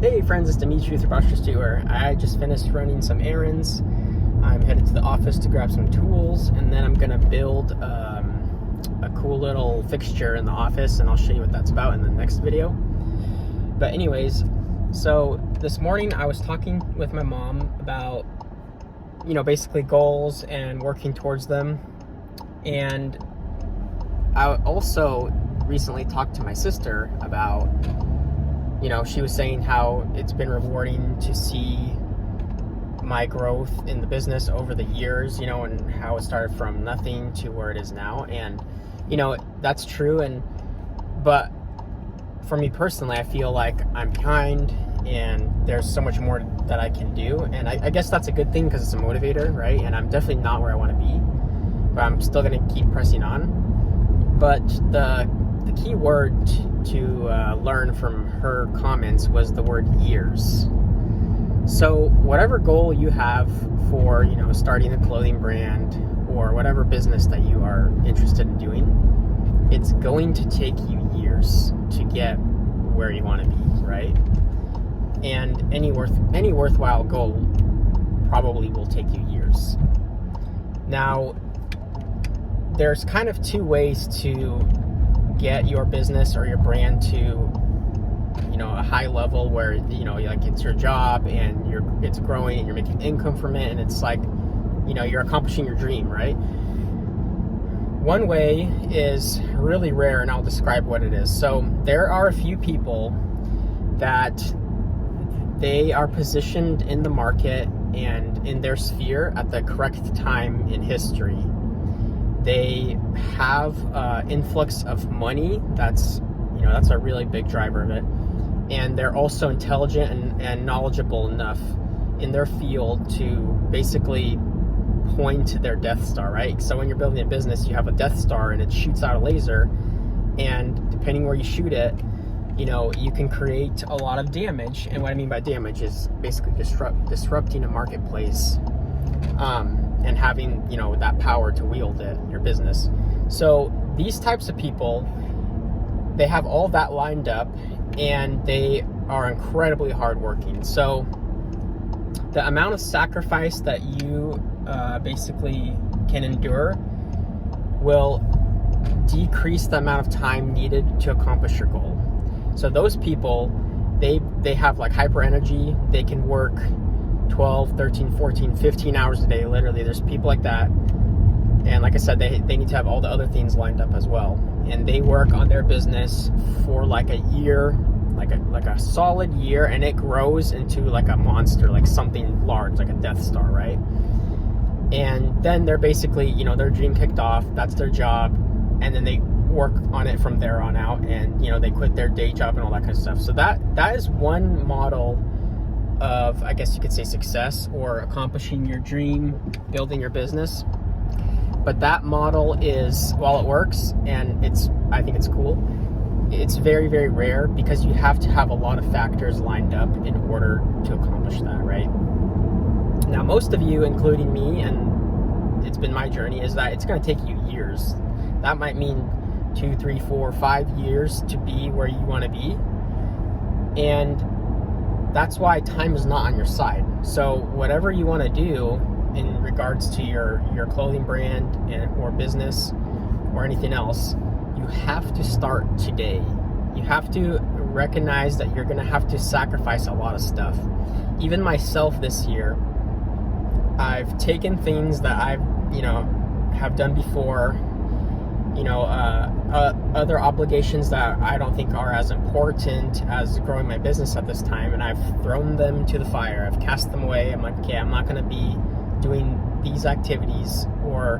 Hey friends, it's Dimitri with your Posture Stewart. I just finished running some errands. I'm headed to the office to grab some tools, and then I'm gonna build a cool little fixture in the office, and I'll show you what that's about in the next video. But anyways, so this morning I was talking with my mom about, basically goals and working towards them. And I also recently talked to my sister about, she was saying how it's been rewarding to see my growth in the business over the years, and how it started from nothing to where it is now. And, that's true. But for me personally, I feel like I'm behind and there's so much more that I can do. And I guess that's a good thing because it's a motivator, right? And I'm definitely not where I want to be, but I'm still going to keep pressing on. But the key word to learn from her comments was the word years. So whatever goal you have for, starting a clothing brand or whatever business that you are interested in doing, it's going to take you years to get where you want to be, right? And any worthwhile goal probably will take you years. Now, there's kind of two ways to get your business or your brand to a high level where like it's your job and it's growing and you're making income from it, and it's like you're accomplishing your dream, right? One way is really rare, and I'll describe what it is. So there are a few people that they are positioned in the market and in their sphere at the correct time in history. They have influx of money. That's a really big driver of it. And they're also intelligent and knowledgeable enough in their field to basically point to their Death Star, right? So when you're building a business, you have a Death Star and it shoots out a laser, and depending where you shoot it, you can create a lot of damage. And what I mean by damage is basically disrupting a marketplace, and having that power to wield it, your business. So these types of people, they have all that lined up, and they are incredibly hardworking. So the amount of sacrifice that you basically can endure will decrease the amount of time needed to accomplish your goal. So those people, they have like hyper energy. They can work 12, 13, 14, 15 hours a day. Literally, there's people like that. And like I said, they need to have all the other things lined up as well. And they work on their business for like a year, like a solid year, and it grows into like a monster, like something large, like a Death Star, right? And then they're basically, their dream kicked off, that's their job, and then they work on it from there on out, and they quit their day job and all that kind of stuff. So that is one model of, I guess you could say, success or accomplishing your dream, building your business. But that model is, while it works and I think it's cool, it's very, very rare because you have to have a lot of factors lined up in order to accomplish that, right? Now, most of you, including me, and it's been my journey, is that it's going to take you years. That might mean 2, 3, 4, 5 years to be where you want to be. And that's why time is not on your side. So whatever you want to do in regards to your clothing brand or business or anything else, you have to start today. You have to recognize that you're going to have to sacrifice a lot of stuff. Even myself this year, I've taken things that I've have done before, other obligations that I don't think are as important as growing my business at this time, and I've thrown them to the fire. I've cast them away. I'm like, okay, I'm not going to be doing these activities or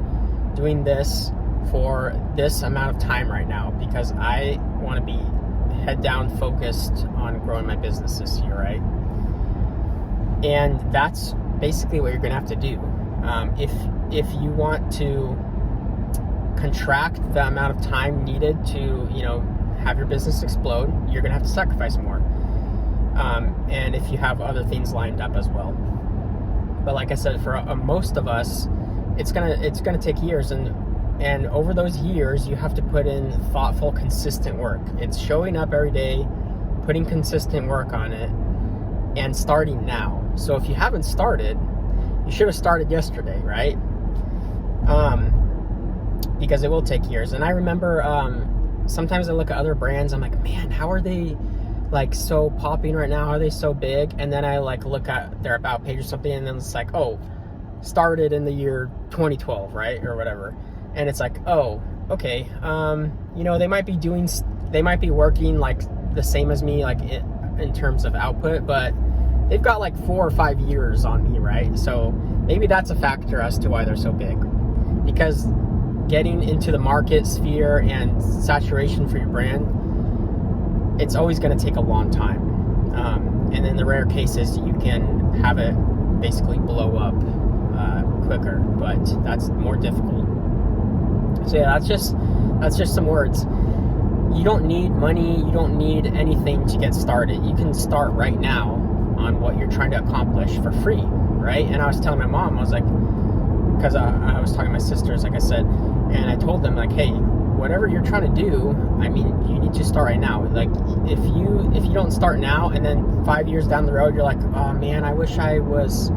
doing this for this amount of time right now because I want to be head down focused on growing my business this year, right? And that's basically what you're going to have to do. If you want to contract the amount of time needed to, have your business explode, you're going to have to sacrifice more. And if you have other things lined up as well. But like I said, for most of us, it's gonna take years, and over those years, you have to put in thoughtful, consistent work. It's showing up every day, putting consistent work on it, and starting now. So if you haven't started, you should have started yesterday, right? Because it will take years. And I remember sometimes I look at other brands, I'm like, man, how are they like so popping right now? How are they so big? And then I like look at their about page or something, and then it's like, oh, started in the year 2012, right? Or whatever. And it's like, oh, okay, you know, they might be working like the same as me, like in terms of output, but they've got like 4 or 5 years on me, right? So maybe that's a factor as to why they're so big, because getting into the market sphere and saturation for your brand, it's always going to take a long time. And in the rare cases, you can have it basically blow up quicker, but that's more difficult. So yeah, that's just some words. You don't need money, you don't need anything to get started. You can start right now on what you're trying to accomplish for free, right? And I was telling my mom, I was like, because I was talking to my sisters, like I said, and I told them, like, hey, whatever you're trying to do, I mean, you need to start right now. Like, if you don't start now, and then 5 years down the road, you're like, oh man, I wish I was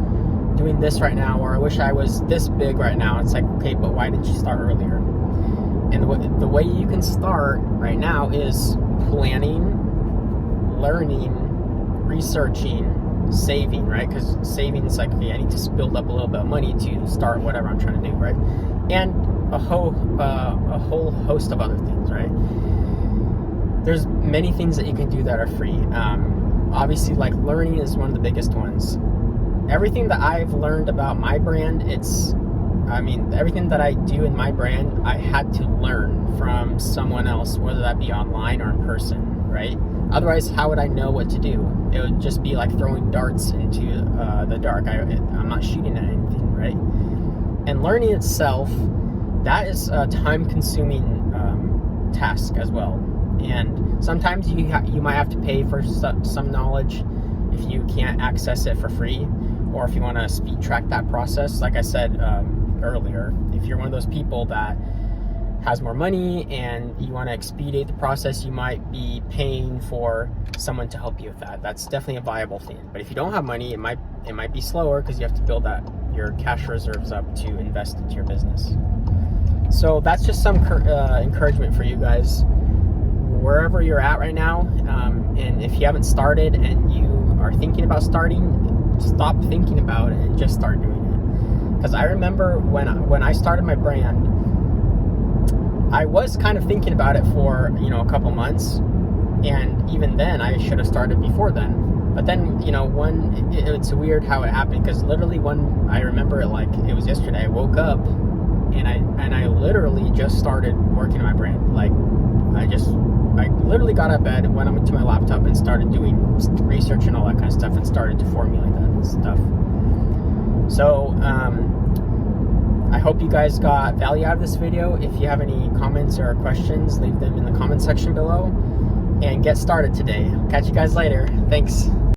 doing this right now, or I wish I was this big right now. It's like, okay, but why didn't you start earlier? And the way you can start right now is planning, learning, researching, saving, right? Because saving is like, okay, I need to build up a little bit of money to start whatever I'm trying to do, right? And a whole host of other things, right? There's many things that you can do that are free. Obviously, like learning is one of the biggest ones. Everything that I've learned about my brand, everything that I do in my brand, I had to learn from someone else, whether that be online or in person, right? Otherwise, how would I know what to do? It would just be like throwing darts into the dark. I'm not shooting at anything, right? And learning itself, that is a time-consuming task as well. And sometimes you might have to pay for some knowledge if you can't access it for free, or if you want to speed track that process. Like I said earlier, if you're one of those people that has more money and you want to expedite the process, you might be paying for someone to help you with that. That's definitely a viable thing. But if you don't have money, it might be slower, because you have to build your cash reserves up to invest into your business. So that's just some encouragement for you guys, wherever you're at right now. And if you haven't started and you are thinking about starting, stop thinking about it and just start doing it. Because I remember when I started my brand, I was kind of thinking about it for, a couple months, and even then I should have started before then. But then, it's weird how it happened, because literally I remember it like it was yesterday. I woke up and I literally just started working on my brand. Like, I literally got out of bed, went up to my laptop and started doing research and all that kind of stuff, and started to formulate that stuff. So, I hope you guys got value out of this video. If you have any comments or questions, leave them in the comment section below, and get started today. Catch you guys later. Thanks.